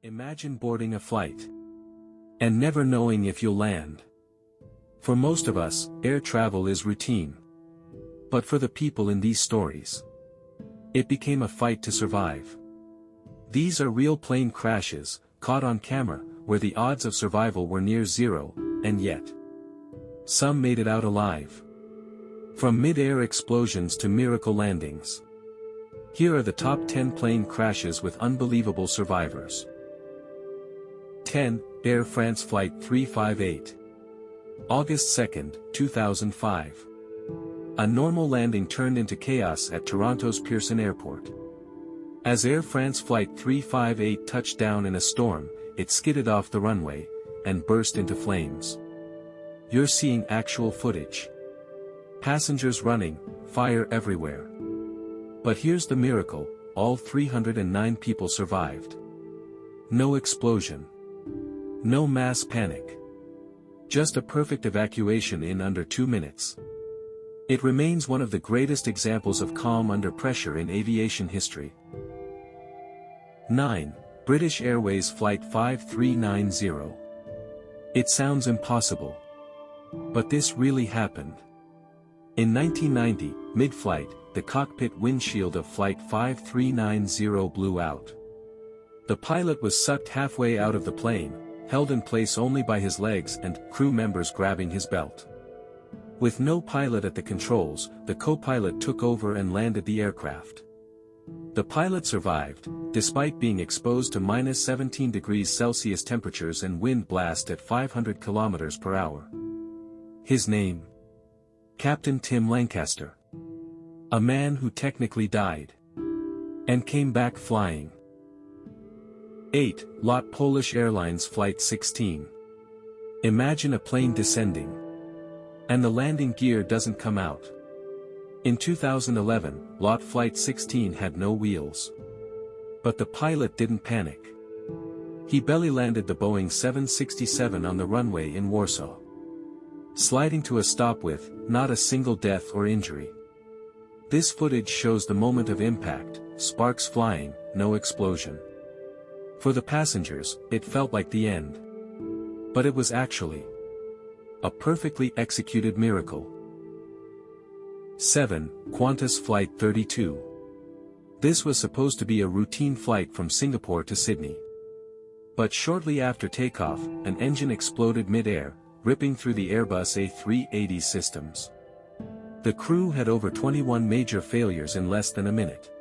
Imagine boarding a flight and never knowing if you'll land. For most of us, air travel is routine. But for the people in these stories, it became a fight to survive. These are real plane crashes, caught on camera, where the odds of survival were near zero, and yet some made it out alive. From mid-air explosions to miracle landings. Here are the top 10 plane crashes with unbelievable survivors. 10. Air France Flight 358. August 2, 2005. A normal landing turned into chaos at Toronto's Pearson Airport. As Air France Flight 358 touched down in a storm, it skidded off the runway, and burst into flames. You're seeing actual footage. Passengers running, fire everywhere. But here's the miracle, all 309 people survived. No explosion. No mass panic. Just a perfect evacuation in under 2 minutes. It remains one of the greatest examples of calm under pressure in aviation history. 9. British Airways Flight 5390. It sounds impossible. But this really happened. In 1990, mid-flight, the cockpit windshield of Flight 5390 blew out. The pilot was sucked halfway out of the plane, held in place only by his legs and crew members grabbing his belt. With no pilot at the controls, the co-pilot took over and landed the aircraft. The pilot survived, despite being exposed to minus 17 degrees Celsius temperatures and wind blast at 500 kilometers per hour. His name? Captain Tim Lancaster. A man who technically died and came back flying. 8. LOT Polish Airlines Flight 16. Imagine a plane descending, and the landing gear doesn't come out. In 2011, LOT Flight 16 had no wheels. But the pilot didn't panic. He belly landed the Boeing 767 on the runway in Warsaw, sliding to a stop with not a single death or injury. This footage shows the moment of impact, sparks flying, no explosion. For the passengers, it felt like the end. But it was actually a perfectly executed miracle. 7. Qantas Flight 32. This was supposed to be a routine flight from Singapore to Sydney. But shortly after takeoff, an engine exploded mid-air, ripping through the Airbus A380 systems. The crew had over 21 major failures in less than a minute.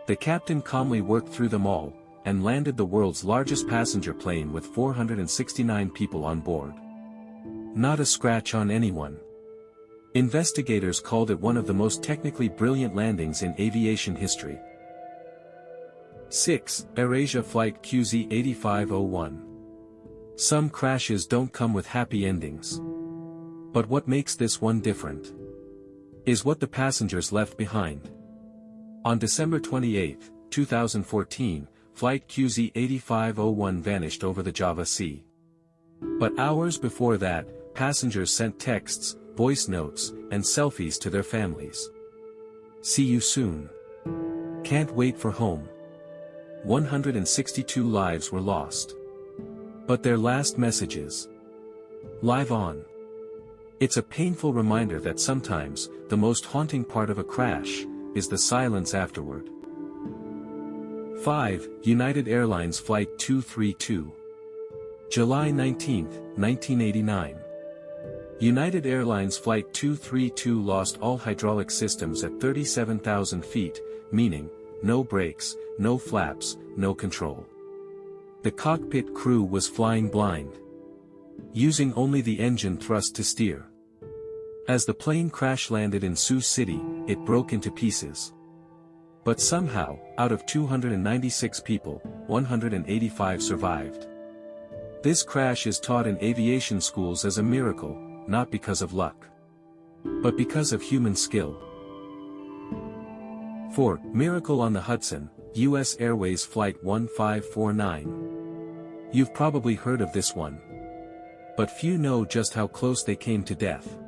The captain calmly worked through them all, and landed the world's largest passenger plane with 469 people on board. Not a scratch on anyone. Investigators called it one of the most technically brilliant landings in aviation history. 6. AirAsia Flight QZ8501. Some crashes don't come with happy endings. But what makes this one different is what the passengers left behind. On December 28, 2014, Flight QZ8501 vanished over the Java Sea. But hours before that, passengers sent texts, voice notes, and selfies to their families. See you soon. Can't wait for home. 162 lives were lost. But their last messages live on. It's a painful reminder that sometimes, the most haunting part of a crash is the silence afterward. 5. United Airlines Flight 232. July 19, 1989. United Airlines Flight 232 lost all hydraulic systems at 37,000 feet, meaning, no brakes, no flaps, no control. The cockpit crew was flying blind, using only the engine thrust to steer. As the plane crash landed in Sioux City, it broke into pieces. But somehow, out of 296 people, 185 survived. This crash is taught in aviation schools as a miracle, not because of luck, but because of human skill. 4. Miracle on the Hudson, U.S. Airways Flight 1549. You've probably heard of this one. But few know just how close they came to death.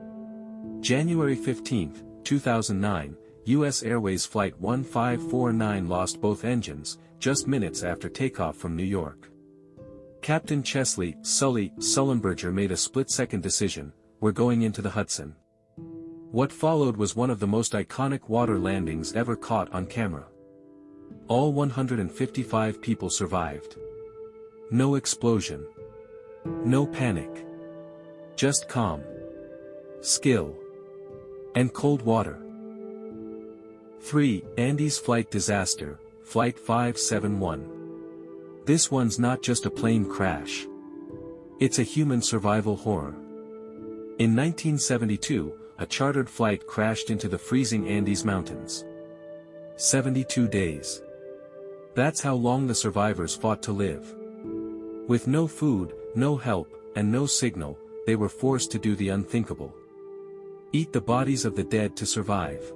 January 15, 2009, U.S. Airways Flight 1549 lost both engines, just minutes after takeoff from New York. Captain Chesley "Sully" Sullenberger made a split-second decision: we're going into the Hudson. What followed was one of the most iconic water landings ever caught on camera. All 155 people survived. No explosion. No panic. Just calm, skill, and cold water. 3. Andes Flight Disaster, Flight 571. This one's not just a plane crash. It's a human survival horror. In 1972, a chartered flight crashed into the freezing Andes Mountains. 72 days. That's how long the survivors fought to live. With no food, no help, and no signal, they were forced to do the unthinkable. Eat the bodies of the dead to survive.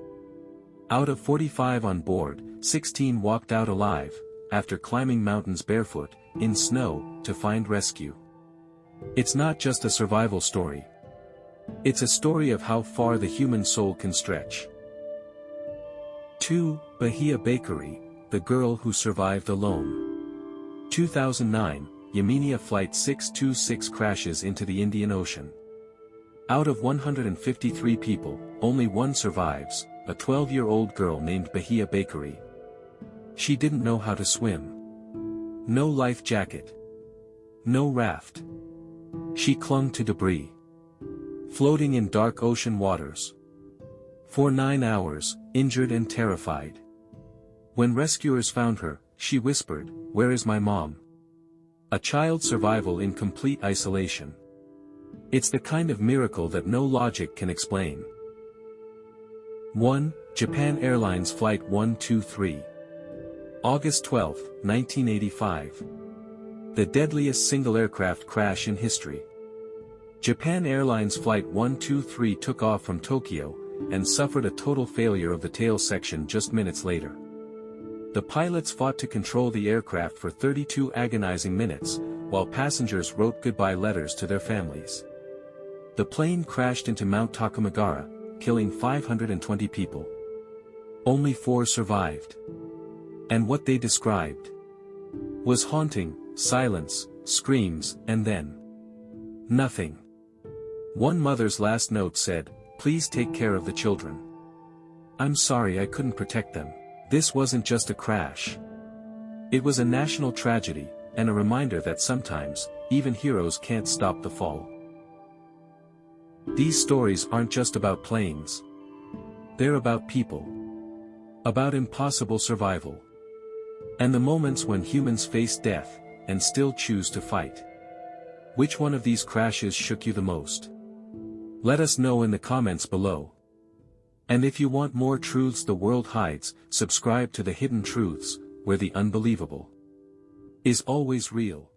Out of 45 on board, 16 walked out alive, after climbing mountains barefoot, in snow, to find rescue. It's not just a survival story. It's a story of how far the human soul can stretch. 2. Bahia Bakery, the girl who survived alone. 2009, Yemenia Flight 626 crashes into the Indian Ocean. Out of 153 people, only one survives, a 12-year-old girl named Bajia Bakery. She didn't know how to swim. No life jacket. No raft. She clung to debris, floating in dark ocean waters. For 9 hours, injured and terrified. When rescuers found her, she whispered, "Where is my mom?" A child's survival in complete isolation. It's the kind of miracle that no logic can explain. 1. Japan Airlines Flight 123. August 12, 1985. The deadliest single aircraft crash in history. Japan Airlines Flight 123 took off from Tokyo, and suffered a total failure of the tail section just minutes later. The pilots fought to control the aircraft for 32 agonizing minutes, while passengers wrote goodbye letters to their families. The plane crashed into Mount Takamagara, killing 520 people. Only 4 survived. And what they described was haunting: silence, screams, and then nothing. One mother's last note said, "Please take care of the children. I'm sorry I couldn't protect them." This wasn't just a crash. It was a national tragedy, and a reminder that sometimes, even heroes can't stop the fall. These stories aren't just about planes. They're about people. About impossible survival. And the moments when humans face death, and still choose to fight. Which one of these crashes shook you the most? Let us know in the comments below. And if you want more truths the world hides, subscribe to the Hidden Truths, where the unbelievable is always real.